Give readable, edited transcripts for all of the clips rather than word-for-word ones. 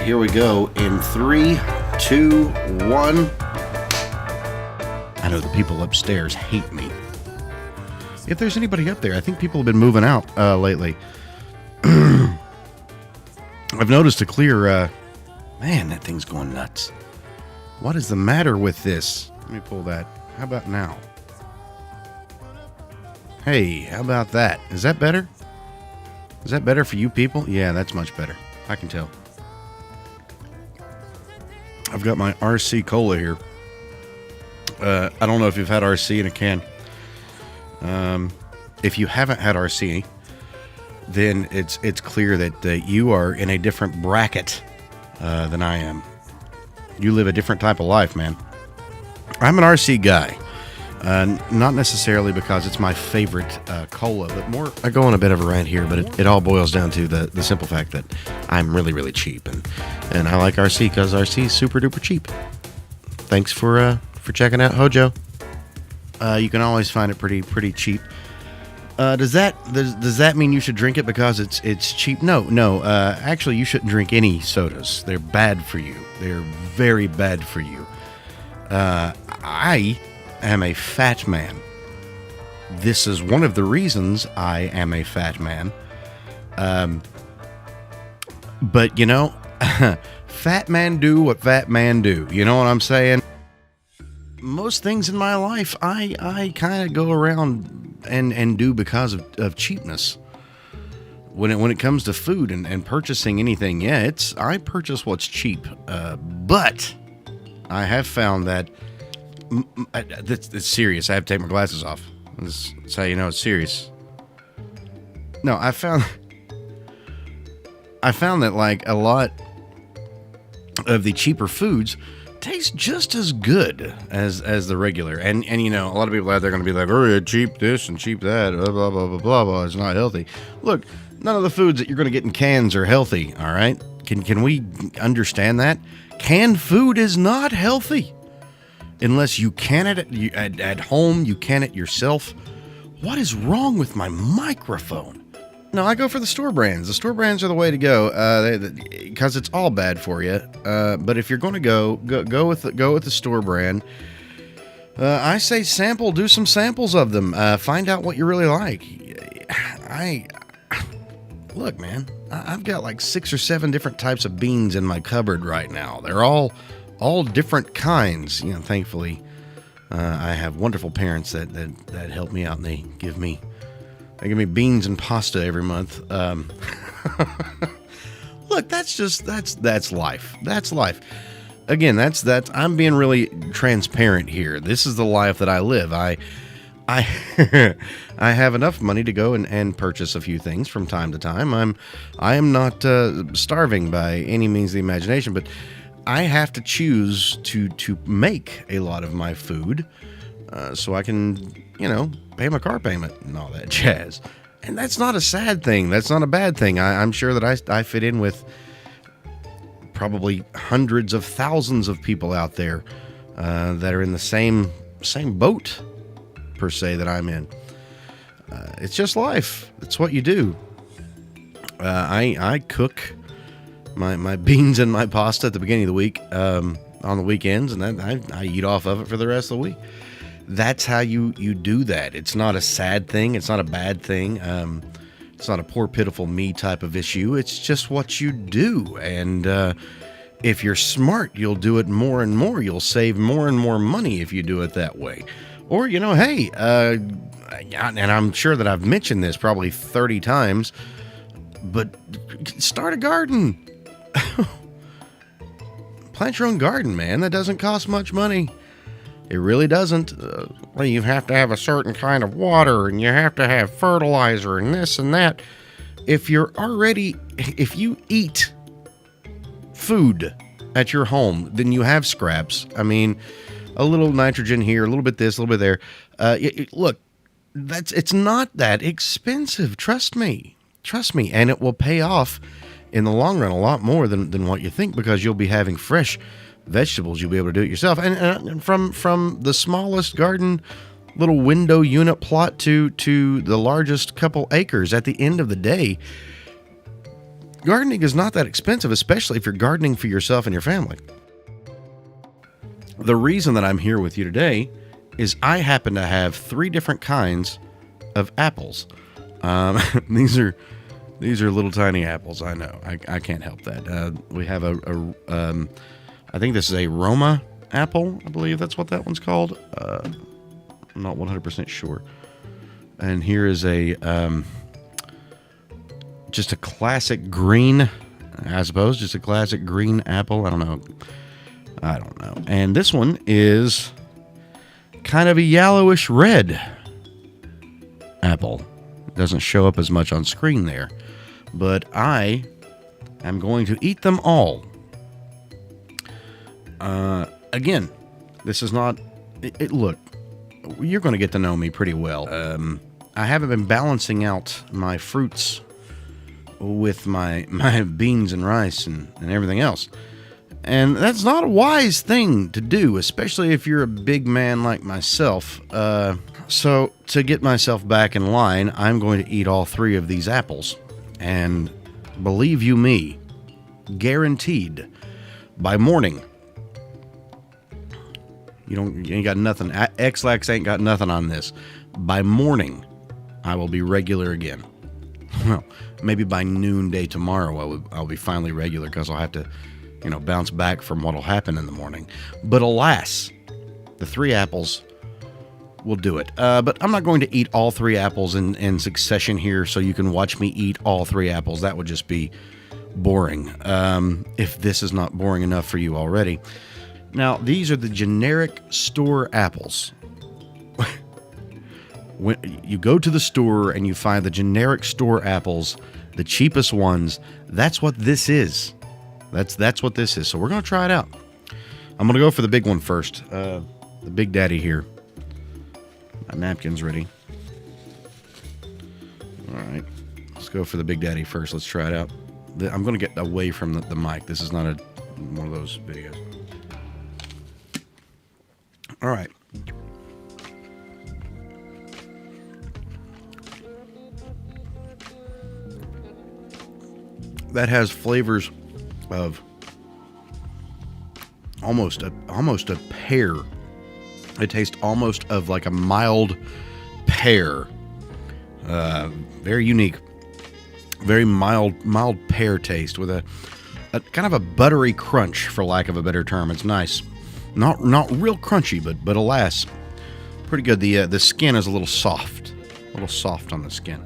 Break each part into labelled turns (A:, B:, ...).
A: here we go in 3, 2, 1. I know the people upstairs hate me. If there's anybody up there, I think people have been moving out lately. I've noticed a clear... man, that thing's going nuts. What is the matter with this? Let me pull that. How about now? Hey, how about that? Is that better? Is that better for you people? Yeah, that's much better. I can tell. I've got my RC Cola here. I don't know if you've had RC in a can. If you haven't had RC, then it's clear that you are in a different bracket than I am. You live a different type of life, man. I'm an RC guy. Not necessarily because it's my favorite cola, but more... I go on a bit of a rant here, but it all boils down to the simple fact that I'm really, really cheap. And I like RC because RC is super duper cheap. Thanks for checking out Hojo. You can always find it pretty cheap. Does that mean you should drink it because it's cheap? No. Actually, you shouldn't drink any sodas. They're bad for you. They're very bad for you. I am a fat man. This is one of the reasons I am a fat man. But you know, fat man do what fat man do. You know what I'm saying? Most things in my life, I kind of go around and do because of cheapness. When it comes to food and purchasing anything, yeah, I purchase what's cheap. But I have found that it's serious. I have to take my glasses off. That's how you know it's serious. No, I found that like a lot of the cheaper foods taste just as good as the regular. And you know, a lot of people out there are going to be like, oh, cheap this and cheap that, blah, blah, blah, blah, blah, blah. It's not healthy. Look, none of the foods that you're going to get in cans are healthy, all right? Can we understand that? Canned food is not healthy. Unless you can it at home, you can it yourself. What is wrong with my microphone? No, I go for the store brands. The store brands are the way to go because it's all bad for you. But if you're going to go with the store brand, I say do some samples of them. Find out what you really like. Look, man, I've got like 6 or 7 different types of beans in my cupboard right now. They're all different kinds. You know, thankfully, I have wonderful parents that help me out, and they give me beans and pasta every month. Look, that's life. That's life. Again, that's I'm being really transparent here. This is the life that I live. I I have enough money to go and purchase a few things from time to time. I am not starving by any means of the imagination, but I have to choose to make a lot of my food so I can, you know, pay my car payment and all that jazz. And that's not a sad thing. That's not a bad thing. I'm sure that I fit in with probably hundreds of thousands of people out there that are in the same boat, per se, that I'm in. It's just life. It's what you do. I cook my beans and my pasta at the beginning of the week on the weekends, and then I eat off of it for the rest of the week. That's how you do that. It's not a sad thing. It's not a bad thing. It's not a poor, pitiful me type of issue. It's just what you do. And if you're smart, you'll do it more and more. You'll save more and more money if you do it that way. Or, you know, hey, and I'm sure that I've mentioned this probably 30 times, but start a garden. Plant your own garden, man. That doesn't cost much money. It really doesn't. Well, you have to have a certain kind of water, and you have to have fertilizer, and this and that. If you eat food at your home, then you have scraps. I mean, a little nitrogen here, a little bit this, a little bit there. Look, it's not that expensive. Trust me, and it will pay off in the long run a lot more than what you think, because you'll be having fresh vegetables. You'll be able to do it yourself, and from the smallest garden, little window unit plot to the largest couple acres. At the end of the day, gardening is not that expensive, especially if you're gardening for yourself and your family. The reason that I'm here with you today is I happen to have 3 different kinds of apples. These are little tiny apples. I know. I can't help that. We have I think this is a Roma apple. I believe that's what that one's called. I'm not 100% sure. And here is just a classic green, I suppose, just a classic green apple. I don't know. And this one is kind of a yellowish red apple. It doesn't show up as much on screen there. But I am going to eat them all. Again, this is not... Look, you're going to get to know me pretty well. I haven't been balancing out my fruits with my beans and rice and everything else. And that's not a wise thing to do, especially if you're a big man like myself. So to get myself back in line, I'm going to eat all 3 of these apples. And believe you me, guaranteed, by morning, you ain't got nothing. X-Lax ain't got nothing on this. By morning, I will be regular again. Well, maybe by noonday tomorrow, I'll be finally regular because I'll have to, bounce back from what'll happen in the morning. But alas, the 3 apples will do it. But I'm not going to eat all 3 apples in succession here so you can watch me eat all 3 apples. That would just be boring, if this is not boring enough for you already. Now, these are the generic store apples. When you go to the store and you find the generic store apples, the cheapest ones, that's what this is. That's what this is. So we're going to try it out. I'm going to go for the big one first. The Big Daddy here. My napkin's ready. All right. Let's go for the Big Daddy first. Let's try it out. I'm going to get away from the mic. This is not one of those videos. All right. That has flavors of almost a pear. It tastes almost of like a mild pear. Very unique, very mild pear taste with a kind of a buttery crunch, for lack of a better term. It's nice, not real crunchy, but alas, pretty good. The skin is a little soft on the skin.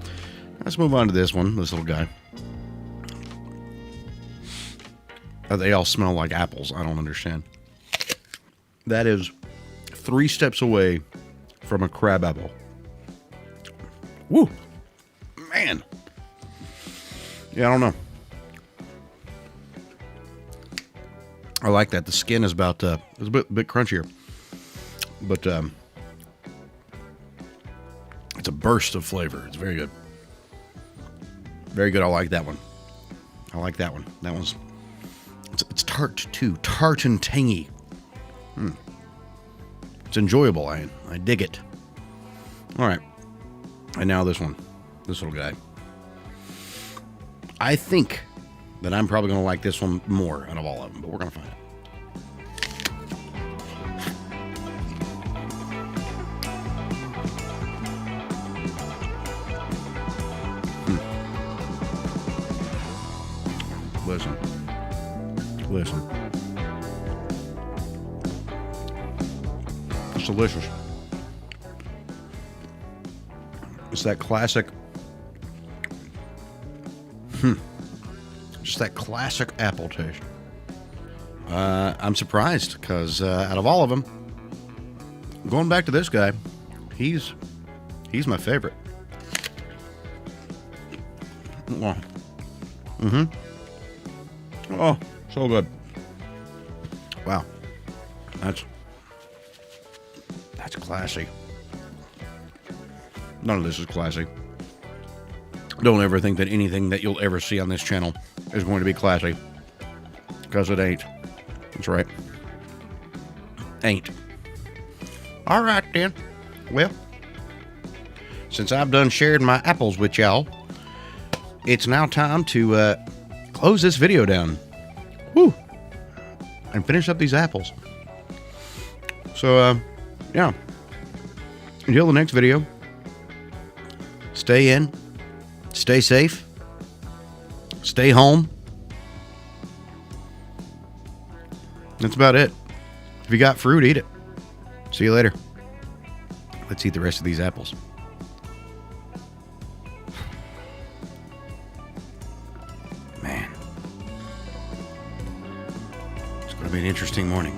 A: Let's move on to this little guy. They all smell like apples. I don't understand. That is 3 steps away from a crab apple. Woo! Man. Yeah, I don't know. I like that. The skin is it's a bit crunchier. But it's a burst of flavor. It's very good. Very good. I like that one. That one's... It's tart too. Tart and tangy. It's enjoyable. I dig it. All right. And now this one. This little guy. I think that I'm probably going to like this one more out of all of them, but we're going to find out. Listen. It's delicious. It's that classic. Just that classic apple taste. I'm surprised because out of all of them, going back to this guy, he's my favorite. Oh. Oh, so good. Wow. That's classy. None of this is classy. Don't ever think that anything that you'll ever see on this channel is going to be classy. Because it ain't. That's right. Ain't. All right, then. Well, since I've done shared my apples with y'all, it's now time to close this video down. Woo! And finish up these apples. So, yeah. Until the next video, stay in, stay safe, stay home. That's about it. If you got fruit, eat it. See you later. Let's eat the rest of these apples. Man. It's going to be an interesting morning.